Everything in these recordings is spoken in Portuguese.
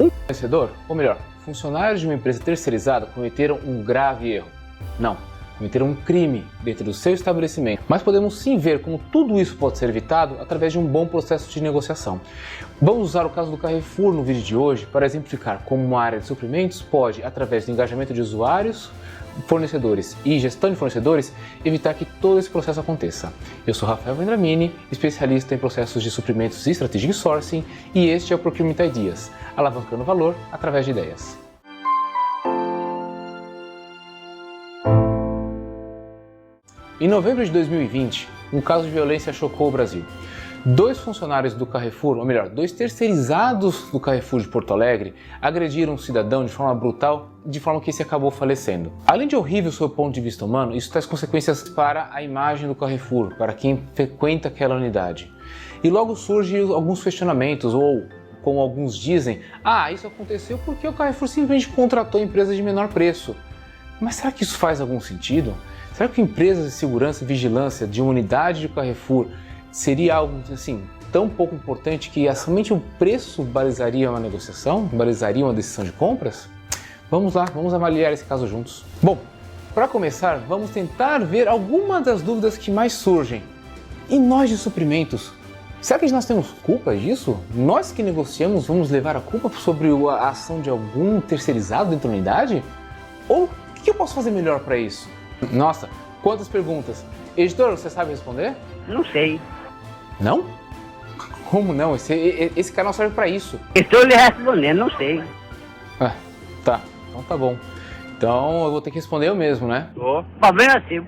Um fornecedor, ou melhor, funcionários de uma empresa terceirizada cometeram um grave erro. Não, cometeram um crime dentro do seu estabelecimento. Mas podemos sim ver como tudo isso pode ser evitado através de um bom processo de negociação. Vamos usar o caso do Carrefour no vídeo de hoje para exemplificar como uma área de suprimentos pode, através do engajamento de usuários, fornecedores e gestão de fornecedores, evitar que todo esse processo aconteça. Eu sou Rafael Vendramini, especialista em processos de suprimentos e Strategic Sourcing, e este é o Procurement Ideas, alavancando valor através de ideias. Em novembro de 2020, um caso de violência chocou o Brasil. 2 funcionários do Carrefour, ou melhor, 2 terceirizados do Carrefour de Porto Alegre, agrediram um cidadão de forma brutal, de forma que esse acabou falecendo. Além de horrível sob o ponto de vista humano, isso traz consequências para a imagem do Carrefour, para quem frequenta aquela unidade. E logo surgem alguns questionamentos, ou como alguns dizem, isso aconteceu porque o Carrefour simplesmente contratou empresas de menor preço. Mas será que isso faz algum sentido? Será que empresas de segurança e vigilância de uma unidade de Carrefour seria algo assim tão pouco importante que somente o preço balizaria uma negociação, balizaria uma decisão de compras? Vamos lá, vamos avaliar esse caso juntos. Bom, para começar, vamos tentar ver algumas das dúvidas que mais surgem. E nós de suprimentos? Será que nós temos culpa disso? Nós que negociamos vamos levar a culpa sobre a ação de algum terceirizado dentro da unidade? Ou o que eu posso fazer melhor para isso? Nossa, quantas perguntas! Editor, você sabe responder? Não sei. Não? Como não? Esse canal serve para isso. Estou lhe respondendo, não sei. Tá, então tá bom. Então eu vou ter que responder eu mesmo, né? Problema é seu.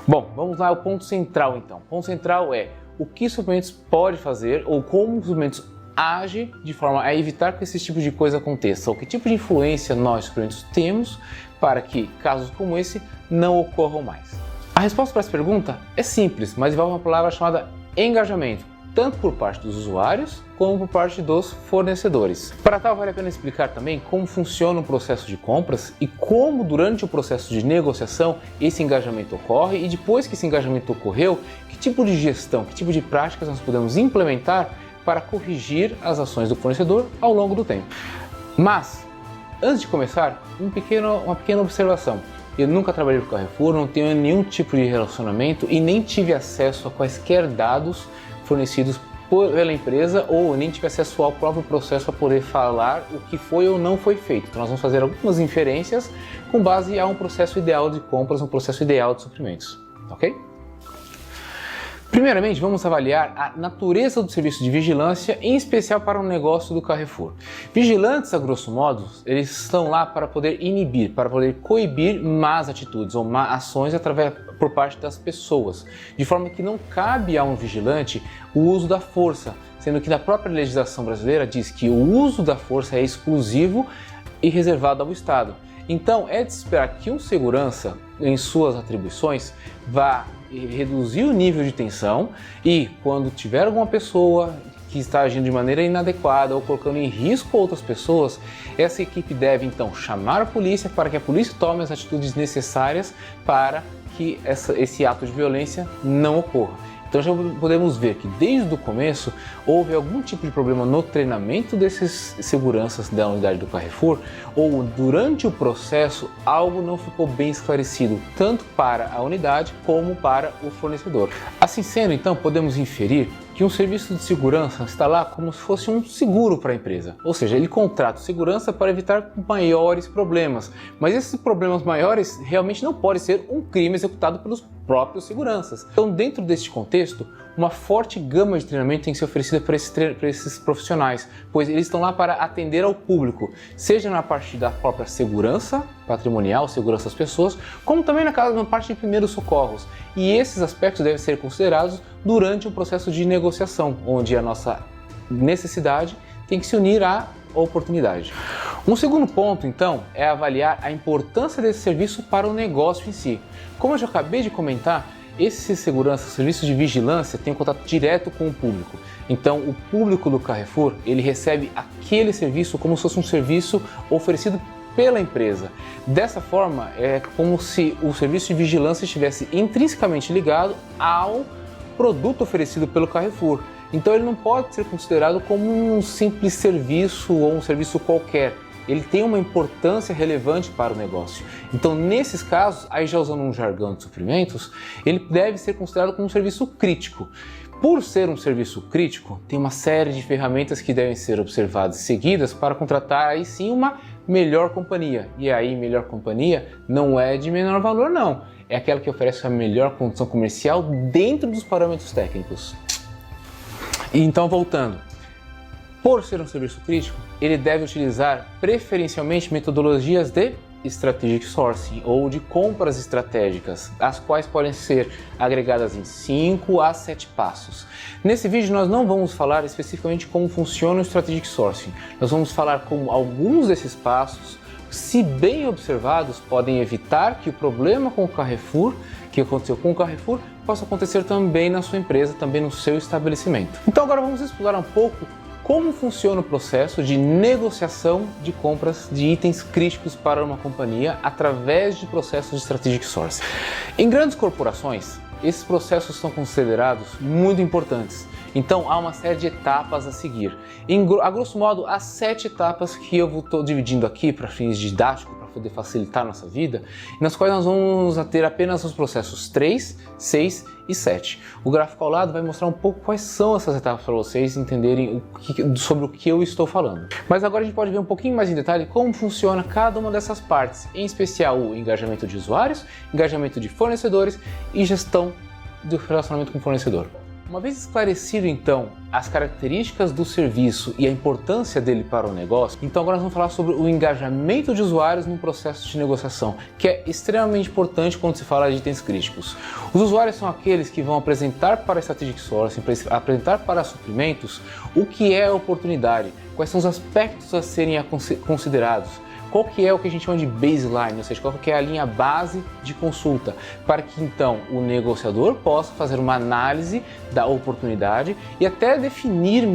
Bom, vamos lá ao ponto central então. O ponto central é o que suprimentos pode fazer ou como os suprimentos agem de forma a evitar que esse tipo de coisa aconteça, ou que tipo de influência nós suprimentos temos para que casos como esse não ocorram mais. A resposta para essa pergunta é simples, mas envolve uma palavra chamada engajamento, tanto por parte dos usuários como por parte dos fornecedores. Para tal, vale a pena explicar também como funciona o processo de compras e como durante o processo de negociação esse engajamento ocorre, e depois que esse engajamento ocorreu, que tipo de gestão, que tipo de práticas nós podemos implementar para corrigir as ações do fornecedor ao longo do tempo. Mas, antes de começar, uma pequena observação. Eu nunca trabalhei com o Carrefour, não tenho nenhum tipo de relacionamento e nem tive acesso a quaisquer dados fornecidos pela empresa, ou nem tive acesso ao próprio processo para poder falar o que foi ou não foi feito. Então nós vamos fazer algumas inferências com base a um processo ideal de compras, um processo ideal de suprimentos, ok? Primeiramente, vamos avaliar a natureza do serviço de vigilância, em especial para o negócio do Carrefour. Vigilantes, a grosso modo, eles estão lá para poder inibir, para poder coibir más atitudes ou más ações por parte das pessoas, de forma que não cabe a um vigilante o uso da força, sendo que na própria legislação brasileira diz que o uso da força é exclusivo e reservado ao Estado. Então, é de esperar que um segurança, em suas atribuições, vá reduzir o nível de tensão e, quando tiver alguma pessoa que está agindo de maneira inadequada ou colocando em risco outras pessoas, essa equipe deve então chamar a polícia para que a polícia tome as atitudes necessárias para que esse ato de violência não ocorra. Então já podemos ver que desde o começo houve algum tipo de problema no treinamento desses seguranças da unidade do Carrefour, ou durante o processo algo não ficou bem esclarecido, tanto para a unidade como para o fornecedor. Assim sendo, então, podemos inferir que um serviço de segurança está lá como se fosse um seguro para a empresa, ou seja, ele contrata segurança para evitar maiores problemas, mas esses problemas maiores realmente não podem ser um crime executado pelos próprios seguranças. Então, dentro deste contexto, uma forte gama de treinamento tem que ser oferecida para esses profissionais, pois eles estão lá para atender ao público, seja na parte da própria segurança patrimonial, segurança das pessoas, como também na parte de primeiros socorros. E esses aspectos devem ser considerados durante o processo de negociação, onde a nossa necessidade tem que se unir à oportunidade. Um segundo ponto, então, é avaliar a importância desse serviço para o negócio em si. Como eu já acabei de comentar, esse segurança, serviço de vigilância, tem um contato direto com o público. Então, o público do Carrefour, ele recebe aquele serviço como se fosse um serviço oferecido pela empresa. Dessa forma, é como se o serviço de vigilância estivesse intrinsecamente ligado ao produto oferecido pelo Carrefour. Então ele não pode ser considerado como um simples serviço ou um serviço qualquer. Ele tem uma importância relevante para o negócio. Então, nesses casos, aí já usando um jargão de suprimentos, ele deve ser considerado como um serviço crítico. Por ser um serviço crítico, tem uma série de ferramentas que devem ser observadas e seguidas para contratar aí sim uma melhor companhia. E aí, melhor companhia não é de menor valor, não. É aquela que oferece a melhor condição comercial dentro dos parâmetros técnicos. Então, voltando. Por ser um serviço crítico, ele deve utilizar preferencialmente metodologias de Strategic Sourcing ou de compras estratégicas, as quais podem ser agregadas em 5 a 7 passos. Nesse vídeo nós não vamos falar especificamente como funciona o Strategic Sourcing, nós vamos falar como alguns desses passos, se bem observados, podem evitar que o problema com o Carrefour, que aconteceu com o Carrefour, possa acontecer também na sua empresa, também no seu estabelecimento. Então agora vamos explorar um pouco como funciona o processo de negociação de compras de itens críticos para uma companhia através de processos de Strategic Sourcing. Em grandes corporações, esses processos são considerados muito importantes. Então há uma série de etapas a seguir. A grosso modo, há 7 etapas que eu estou dividindo aqui para fins didáticos, para poder facilitar a nossa vida, nas quais nós vamos ter apenas os processos 3, 6 e 7. O gráfico ao lado vai mostrar um pouco quais são essas etapas para vocês entenderem sobre o que eu estou falando. Mas agora a gente pode ver um pouquinho mais em detalhe como funciona cada uma dessas partes, em especial o engajamento de usuários, engajamento de fornecedores e gestão do relacionamento com o fornecedor. Uma vez esclarecido então as características do serviço e a importância dele para o negócio, então agora nós vamos falar sobre o engajamento de usuários no processo de negociação, que é extremamente importante quando se fala de itens críticos. Os usuários são aqueles que vão apresentar para a Strategic Sourcing, apresentar para suprimentos o que é a oportunidade, quais são os aspectos a serem considerados. Qual que é o que a gente chama de baseline, ou seja, qual que é a linha base de consulta, para que então o negociador possa fazer uma análise da oportunidade e até definir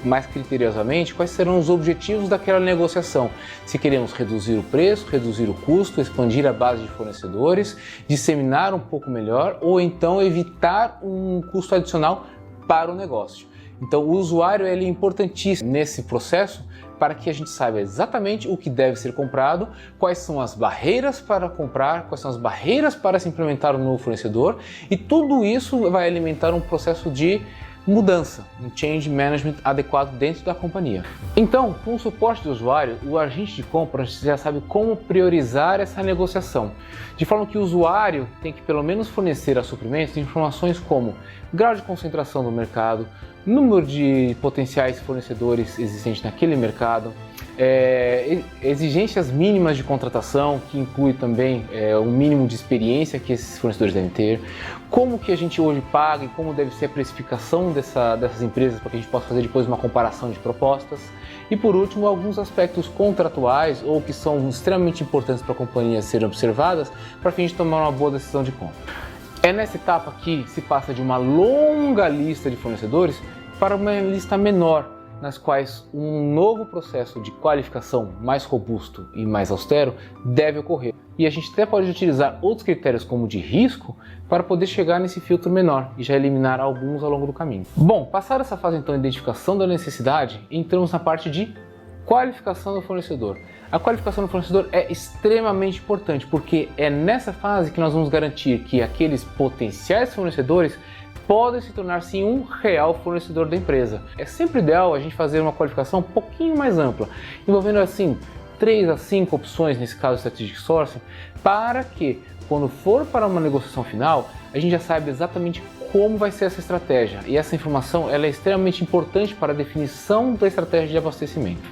mais criteriosamente quais serão os objetivos daquela negociação. Se queremos reduzir o preço, reduzir o custo, expandir a base de fornecedores, disseminar um pouco melhor ou então evitar um custo adicional para o negócio. Então o usuário ele é importantíssimo nesse processo para que a gente saiba exatamente o que deve ser comprado, quais são as barreiras para comprar, quais são as barreiras para se implementar um novo fornecedor, e tudo isso vai alimentar um processo de mudança, um change management adequado dentro da companhia. Então, com o suporte do usuário, o agente de compras já sabe como priorizar essa negociação, de forma que o usuário tem que pelo menos fornecer a suprimentos informações como grau de concentração do mercado, número de potenciais fornecedores existentes naquele mercado, exigências mínimas de contratação, que inclui também um mínimo de experiência que esses fornecedores devem ter, como que a gente hoje paga e como deve ser a precificação dessas empresas para que a gente possa fazer depois uma comparação de propostas. E por último, alguns aspectos contratuais ou que são extremamente importantes para a companhia serem observadas para que a gente tomar uma boa decisão de compra. É nessa etapa que se passa de uma longa lista de fornecedores para uma lista menor, nas quais um novo processo de qualificação mais robusto e mais austero deve ocorrer. E a gente até pode utilizar outros critérios como de risco para poder chegar nesse filtro menor e já eliminar alguns ao longo do caminho. Bom, passada essa fase então de identificação da necessidade, entramos na parte de qualificação do fornecedor. A qualificação do fornecedor é extremamente importante porque é nessa fase que nós vamos garantir que aqueles potenciais fornecedores podem se tornar sim um real fornecedor da empresa. É sempre ideal a gente fazer uma qualificação um pouquinho mais ampla, envolvendo assim 3 a 5 opções, nesse caso Strategic Sourcing, para que quando for para uma negociação final, a gente já saiba exatamente como vai ser essa estratégia. E essa informação ela é extremamente importante para a definição da estratégia de abastecimento.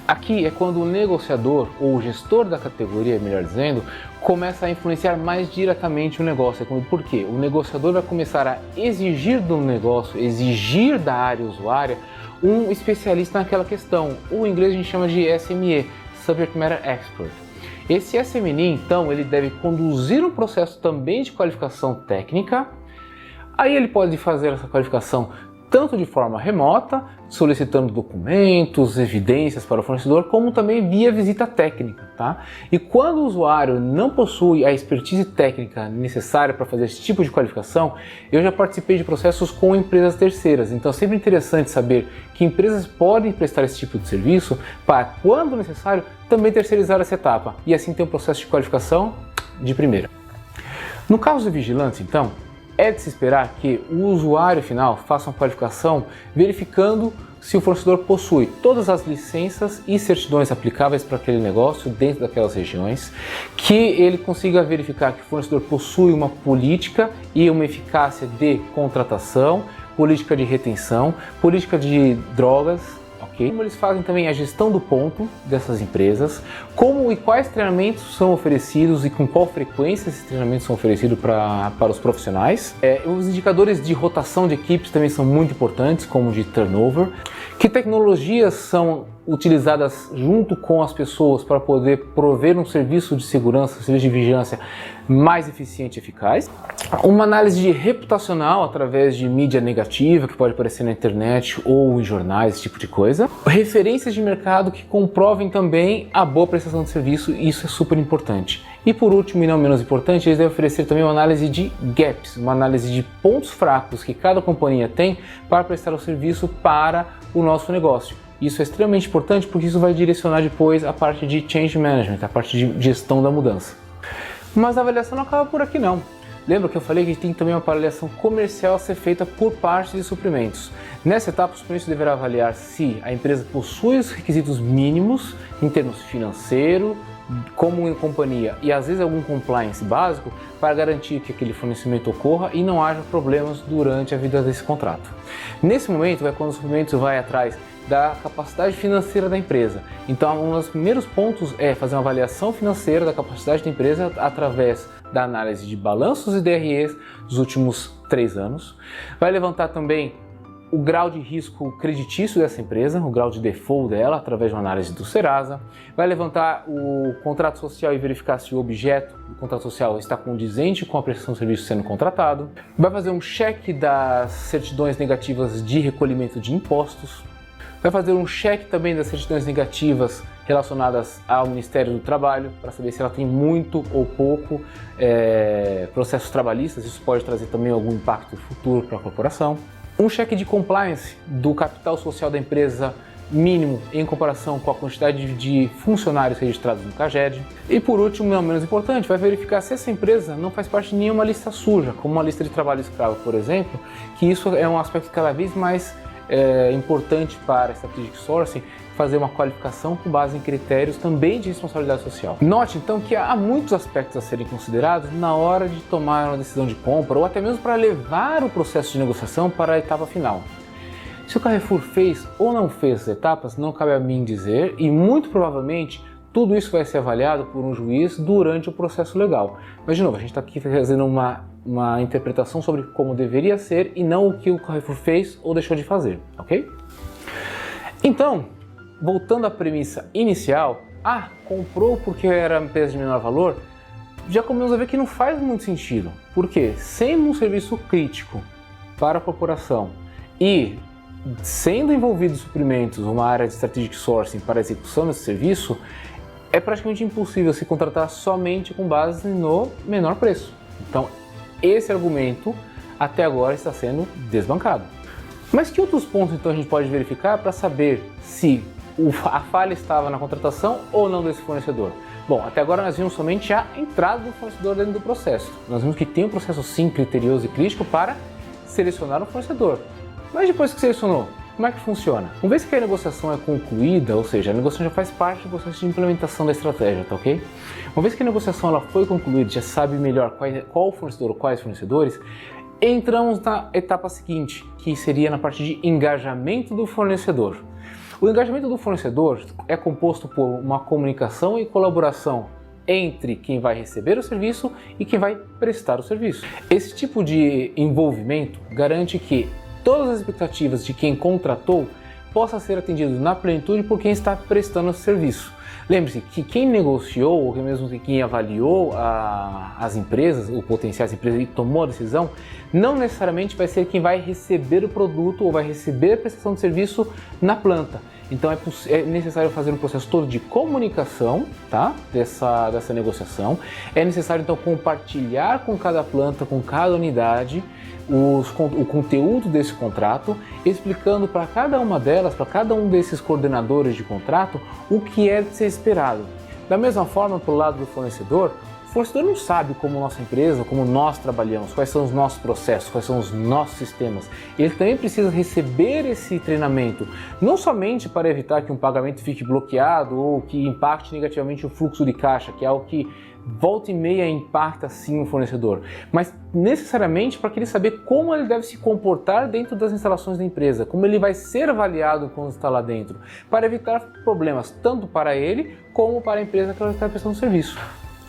Aqui é quando o negociador ou o gestor da categoria, melhor dizendo, começa a influenciar mais diretamente o negócio. Por quê? O negociador vai começar a exigir do negócio, exigir da área usuária, um especialista naquela questão. O em inglês a gente chama de SME, Subject Matter Expert. Esse SME, então, ele deve conduzir um processo também de qualificação técnica. Aí ele pode fazer essa qualificação tanto de forma remota, solicitando documentos, evidências para o fornecedor, como também via visita técnica, tá? E quando o usuário não possui a expertise técnica necessária para fazer esse tipo de qualificação, eu já participei de processos com empresas terceiras, então é sempre interessante saber que empresas podem prestar esse tipo de serviço para, quando necessário, também terceirizar essa etapa e assim ter um processo de qualificação de primeira. No caso de vigilância, então, é de se esperar que o usuário final faça uma qualificação verificando se o fornecedor possui todas as licenças e certidões aplicáveis para aquele negócio dentro daquelas regiões, que ele consiga verificar que o fornecedor possui uma política e uma eficácia de contratação, política de retenção, política de drogas, ok? Como eles fazem também a gestão do ponto dessas empresas, como e quais treinamentos são oferecidos e com qual frequência esses treinamentos são oferecidos para os profissionais. Os indicadores de rotação de equipes também são muito importantes, como de turnover. Que tecnologias são utilizadas junto com as pessoas para poder prover um serviço de segurança, um serviço de vigilância mais eficiente e eficaz. Uma análise de reputacional através de mídia negativa, que pode aparecer na internet ou em jornais, esse tipo de coisa. Referências de mercado que comprovem também a boa prestação de serviço, e isso é super importante. E por último, e não menos importante, eles devem oferecer também uma análise de gaps, uma análise de pontos fracos que cada companhia tem para prestar o serviço para o nosso negócio. Isso é extremamente importante porque isso vai direcionar depois a parte de change management, a parte de gestão da mudança. Mas a avaliação não acaba por aqui não. Lembra que eu falei que tem também uma avaliação comercial a ser feita por parte de suprimentos. Nessa etapa, o suprimento deverá avaliar se a empresa possui os requisitos mínimos em termos financeiro, como em companhia, e às vezes algum compliance básico para garantir que aquele fornecimento ocorra e não haja problemas durante a vida desse contrato. Nesse momento é quando o suprimento vai atrás da capacidade financeira da empresa. Então, um dos primeiros pontos é fazer uma avaliação financeira da capacidade da empresa através da análise de balanços e DREs dos últimos 3 anos. Vai levantar também o grau de risco creditício dessa empresa, o grau de default dela, através de uma análise do Serasa. Vai levantar o contrato social e verificar se o objeto do contrato social está condizente com a prestação de serviço sendo contratado. Vai fazer um cheque das certidões negativas de recolhimento de impostos. Vai fazer um cheque também das certidões negativas relacionadas ao Ministério do Trabalho, para saber se ela tem muito ou pouco processos trabalhistas. Isso pode trazer também algum impacto futuro para a corporação. Um cheque de compliance do capital social da empresa mínimo em comparação com a quantidade de funcionários registrados no CAGED. E por último, não menos importante, vai verificar se essa empresa não faz parte de nenhuma lista suja, como uma lista de trabalho escravo, por exemplo, que isso é um aspecto cada vez mais importante para a Strategic Sourcing, fazer uma qualificação com base em critérios também de responsabilidade social. Note então que há muitos aspectos a serem considerados na hora de tomar uma decisão de compra ou até mesmo para levar o processo de negociação para a etapa final. Se o Carrefour fez ou não fez as etapas, não cabe a mim dizer, e muito provavelmente tudo isso vai ser avaliado por um juiz durante o processo legal. Mas de novo, a gente está aqui fazendo uma interpretação sobre como deveria ser e não o que o Carrefour fez ou deixou de fazer, ok? Então, voltando à premissa inicial, comprou porque era uma empresa de menor valor, já começamos a ver que não faz muito sentido. Por quê? Sendo um serviço crítico para a corporação e sendo envolvido suprimentos, uma área de Strategic Sourcing para a execução desse serviço, é praticamente impossível se contratar somente com base no menor preço. Então, esse argumento até agora está sendo desbancado. Mas que outros pontos então a gente pode verificar para saber se a falha estava na contratação ou não desse fornecedor? Bom, até agora nós vimos somente a entrada do fornecedor dentro do processo. Nós vimos que tem um processo sim criterioso e crítico para selecionar o fornecedor. Mas depois que selecionou, como é que funciona? Uma vez que a negociação é concluída, ou seja, a negociação já faz parte do processo de implementação da estratégia, tá ok? Uma vez que a negociação ela foi concluída, já sabe melhor qual fornecedor ou quais fornecedores, entramos na etapa seguinte, que seria na parte de engajamento do fornecedor. O engajamento do fornecedor é composto por uma comunicação e colaboração entre quem vai receber o serviço e quem vai prestar o serviço. Esse tipo de envolvimento garante que todas as expectativas de quem contratou possa ser atendido na plenitude por quem está prestando o serviço. Lembre-se que quem negociou, ou mesmo quem avaliou as empresas, ou potenciais empresas, e tomou a decisão, não necessariamente vai ser quem vai receber o produto ou vai receber a prestação de serviço na planta. Então é necessário fazer um processo todo de comunicação, tá? dessa negociação. É necessário então compartilhar com cada planta, com cada unidade, o conteúdo desse contrato, explicando para cada uma delas, para cada um desses coordenadores de contrato, o que é de ser esperado. Da mesma forma, para o lado do fornecedor, o fornecedor não sabe como nossa empresa, como nós trabalhamos, quais são os nossos processos, quais são os nossos sistemas. Ele também precisa receber esse treinamento, não somente para evitar que um pagamento fique bloqueado ou que impacte negativamente o fluxo de caixa, que é algo que volta e meia impacta sim o fornecedor, mas necessariamente para que ele saber como ele deve se comportar dentro das instalações da empresa, como ele vai ser avaliado quando está lá dentro, para evitar problemas tanto para ele como para a empresa que ela está prestando serviço.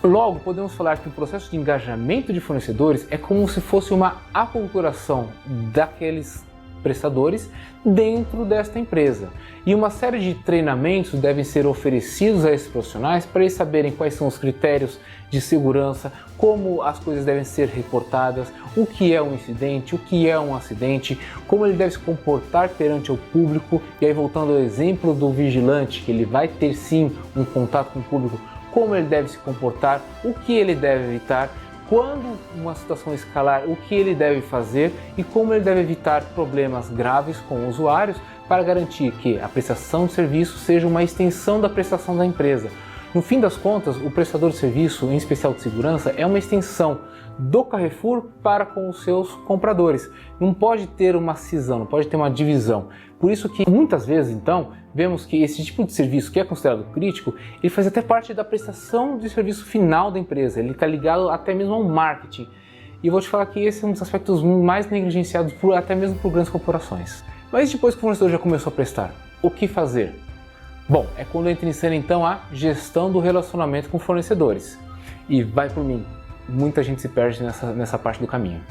Logo, podemos falar que o processo de engajamento de fornecedores é como se fosse uma aculturação daqueles prestadores dentro desta empresa. E uma série de treinamentos devem ser oferecidos a esses profissionais para eles saberem quais são os critérios de segurança, como as coisas devem ser reportadas, o que é um incidente, o que é um acidente, como ele deve se comportar perante o público. E aí, voltando ao exemplo do vigilante, que ele vai ter sim um contato com o público, como ele deve se comportar, o que ele deve evitar, quando uma situação escalar, o que ele deve fazer e como ele deve evitar problemas graves com usuários para garantir que a prestação de serviço seja uma extensão da prestação da empresa. No fim das contas, o prestador de serviço, em especial de segurança, é uma extensão do Carrefour para com os seus compradores. Não pode ter uma cisão, não pode ter uma divisão. Por isso que muitas vezes, então, vemos que esse tipo de serviço que é considerado crítico, ele faz até parte da prestação de serviço final da empresa, ele está ligado até mesmo ao marketing. E eu vou te falar que esse é um dos aspectos mais negligenciados até mesmo por grandes corporações. Mas depois que o fornecedor já começou a prestar, o que fazer? Bom, é quando entra em cena então a gestão do relacionamento com fornecedores. E vai por mim, muita gente se perde nessa parte do caminho.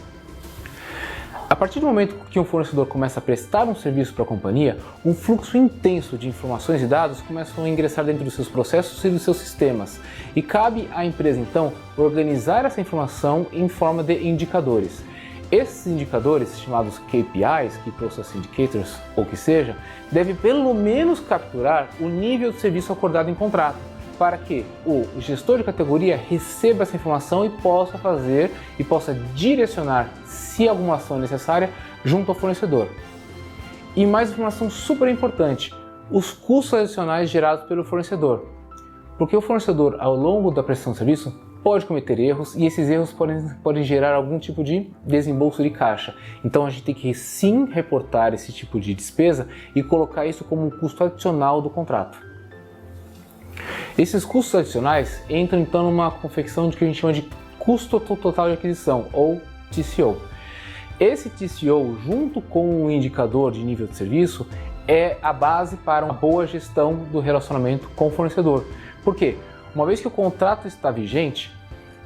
A partir do momento que um fornecedor começa a prestar um serviço para a companhia, um fluxo intenso de informações e dados começam a ingressar dentro dos seus processos e dos seus sistemas. E cabe à empresa, então, organizar essa informação em forma de indicadores. Esses indicadores, chamados KPIs, Key Process Indicators, ou que seja, devem pelo menos capturar o nível de serviço acordado em contrato, para que o gestor de categoria receba essa informação e possa direcionar, se alguma ação é necessária, junto ao fornecedor. E mais informação super importante, os custos adicionais gerados pelo fornecedor. Porque o fornecedor, ao longo da prestação de serviço, pode cometer erros e esses erros podem gerar algum tipo de desembolso de caixa. Então a gente tem que sim reportar esse tipo de despesa e colocar isso como um custo adicional do contrato. Esses custos adicionais entram então numa confecção de que a gente chama de custo total de aquisição, ou TCO. Esse TCO, junto com o indicador de nível de serviço, é a base para uma boa gestão do relacionamento com o fornecedor. Por quê? Uma vez que o contrato está vigente,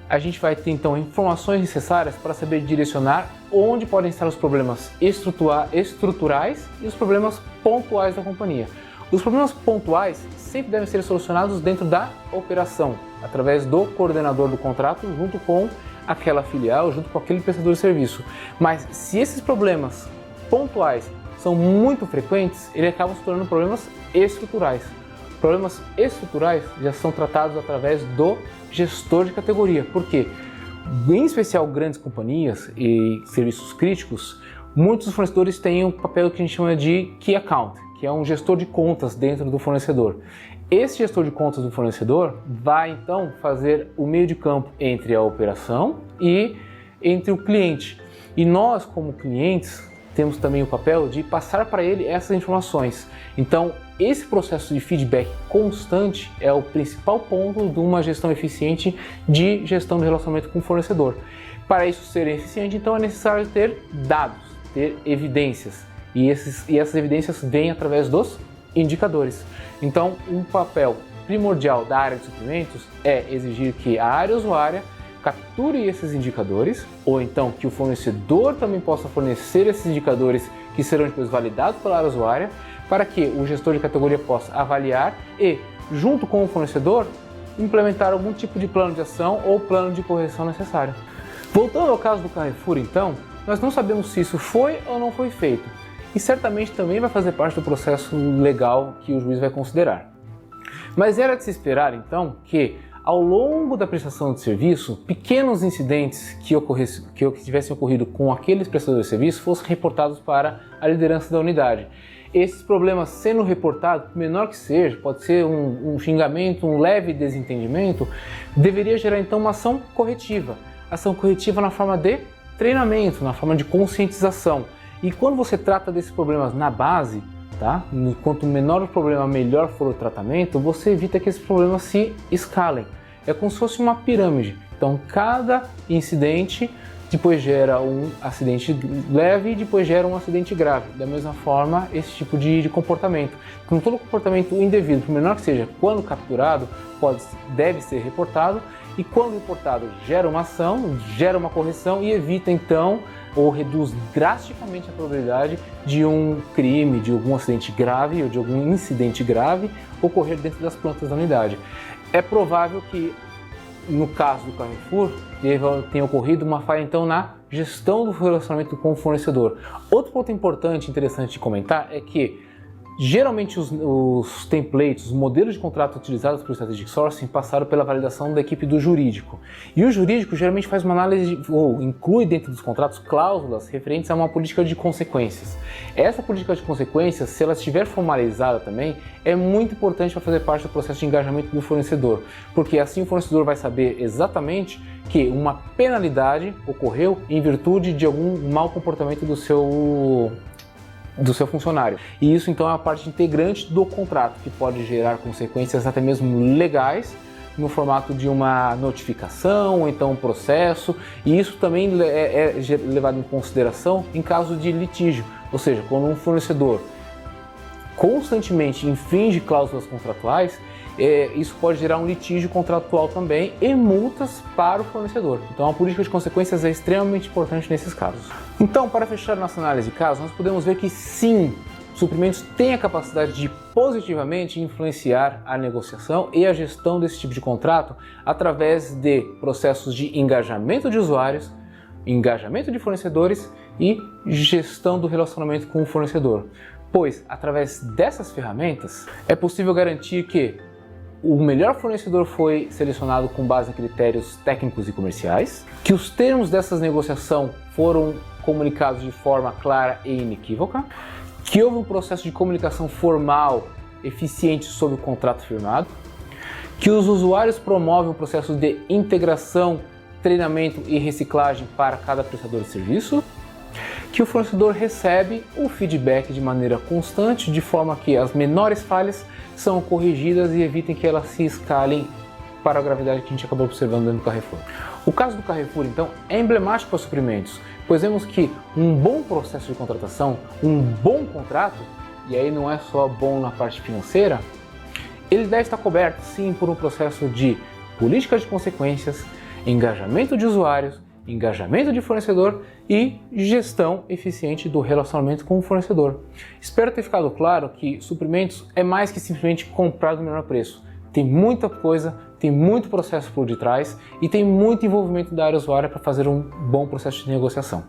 a gente vai ter então informações necessárias para saber direcionar onde podem estar os problemas estruturais e os problemas pontuais da companhia. Os problemas pontuais sempre devem ser solucionados dentro da operação, através do coordenador do contrato, junto com aquela filial, junto com aquele prestador de serviço. Mas se esses problemas pontuais são muito frequentes, eles acabam se tornando problemas estruturais. Problemas estruturais já são tratados através do gestor de categoria. Por quê? Em especial grandes companhias e serviços críticos, muitos fornecedores têm um papel que a gente chama de Key Account, que é um gestor de contas dentro do fornecedor. Esse gestor de contas do fornecedor vai então fazer o meio de campo entre a operação e entre o cliente. E nós, como clientes, temos também o papel de passar para ele essas informações. Então, esse processo de feedback constante é o principal ponto de uma gestão eficiente de gestão do relacionamento com o fornecedor. Para isso ser eficiente, então, é necessário ter dados, ter evidências. E essas evidências vêm através dos indicadores. Então, um papel primordial da área de suprimentos é exigir que a área usuária capture esses indicadores, ou então que o fornecedor também possa fornecer esses indicadores que serão depois validados pela área usuária, para que o gestor de categoria possa avaliar e junto com o fornecedor, implementar algum tipo de plano de ação ou plano de correção necessário. Voltando ao caso do Carrefour, então, nós não sabemos se isso foi ou não foi feito, e certamente também vai fazer parte do processo legal que o juiz vai considerar. Mas era de se esperar, então, que ao longo da prestação de serviço, pequenos incidentes que tivessem ocorrido com aqueles prestadores de serviço fossem reportados para a liderança da unidade. Esses problemas sendo reportados, menor que seja, pode ser um xingamento, um leve desentendimento, deveria gerar então uma ação corretiva. Ação corretiva na forma de treinamento, na forma de conscientização. E quando você trata desses problemas na base, tá? Quanto menor o problema, melhor for o tratamento, você evita que esses problemas se escalem. É como se fosse uma pirâmide. Então, cada incidente depois gera um acidente leve e depois gera um acidente grave. Da mesma forma, esse tipo de comportamento. Com todo comportamento indevido, por menor que seja, quando capturado, deve ser reportado, e quando reportado, gera uma ação, gera uma correção e evita então ou reduz drasticamente a probabilidade de um crime, de algum acidente grave ou de algum incidente grave ocorrer dentro das plantas da unidade. É provável que, no caso do Carrefour, tenha ocorrido uma falha então na gestão do relacionamento com o fornecedor. Outro ponto importante e interessante de comentar é que geralmente os templates, os modelos de contrato utilizados pelo Strategic Sourcing passaram pela validação da equipe do jurídico. E o jurídico geralmente faz uma análise ou inclui dentro dos contratos cláusulas referentes a uma política de consequências. Essa política de consequências, se ela estiver formalizada também, é muito importante para fazer parte do processo de engajamento do fornecedor, porque assim o fornecedor vai saber exatamente que uma penalidade ocorreu em virtude de algum mau comportamento do seu funcionário. E isso então é a parte integrante do contrato, que pode gerar consequências até mesmo legais, no formato de uma notificação, ou então um processo, e isso também é levado em consideração em caso de litígio, ou seja, quando um fornecedor constantemente infringe cláusulas contratuais, isso pode gerar um litígio contratual também e multas para o fornecedor. Então a política de consequências é extremamente importante nesses casos. Então, para fechar nossa análise de casos, nós podemos ver que sim, suprimentos têm a capacidade de positivamente influenciar a negociação e a gestão desse tipo de contrato através de processos de engajamento de usuários, engajamento de fornecedores e gestão do relacionamento com o fornecedor. Pois, através dessas ferramentas, é possível garantir que o melhor fornecedor foi selecionado com base em critérios técnicos e comerciais, que os termos dessas negociações foram comunicados de forma clara e inequívoca, que houve um processo de comunicação formal eficiente sobre o contrato firmado, que os usuários promovem um processo de integração, treinamento e reciclagem para cada prestador de serviço, que o fornecedor recebe o feedback de maneira constante, de forma que as menores falhas são corrigidas e evitem que elas se escalem para a gravidade que a gente acabou observando dentro do Carrefour. O caso do Carrefour, então, é emblemático para suprimentos, pois vemos que um bom processo de contratação, um bom contrato, e aí não é só bom na parte financeira, ele deve estar coberto, sim, por um processo de política de consequências, engajamento de usuários, engajamento de fornecedor e gestão eficiente do relacionamento com o fornecedor. Espero ter ficado claro que suprimentos é mais que simplesmente comprar do menor preço. Tem muita coisa, tem muito processo por detrás e tem muito envolvimento da área usuária para fazer um bom processo de negociação.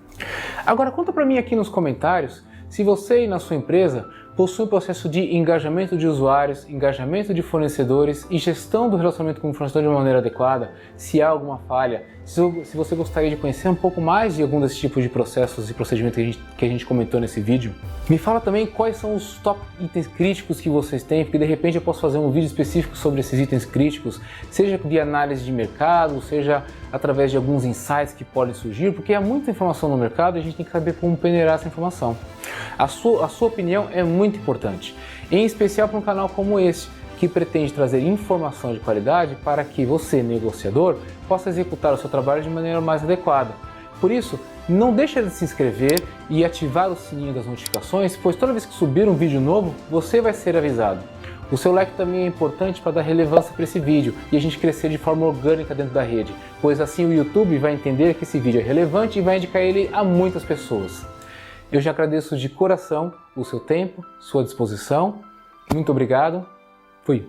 Agora conta para mim aqui nos comentários se você e na sua empresa possui um processo de engajamento de usuários, engajamento de fornecedores e gestão do relacionamento com o fornecedor de uma maneira adequada, se há alguma falha, se você gostaria de conhecer um pouco mais de algum desses tipos de processos e procedimentos que a gente comentou nesse vídeo. Me fala também quais são os top itens críticos que vocês têm, porque de repente eu posso fazer um vídeo específico sobre esses itens críticos, seja de análise de mercado, seja através de alguns insights que podem surgir, porque há muita informação no mercado e a gente tem que saber como peneirar essa informação. A sua opinião é muito importante, em especial para um canal como esse, que pretende trazer informação de qualidade para que você, negociador, possa executar o seu trabalho de maneira mais adequada. Por isso, não deixe de se inscrever e ativar o sininho das notificações, pois toda vez que subir um vídeo novo, você vai ser avisado. O seu like também é importante para dar relevância para esse vídeo e a gente crescer de forma orgânica dentro da rede, pois assim o YouTube vai entender que esse vídeo é relevante e vai indicar ele a muitas pessoas. Eu já agradeço de coração o seu tempo, sua disposição. Muito obrigado. Fui.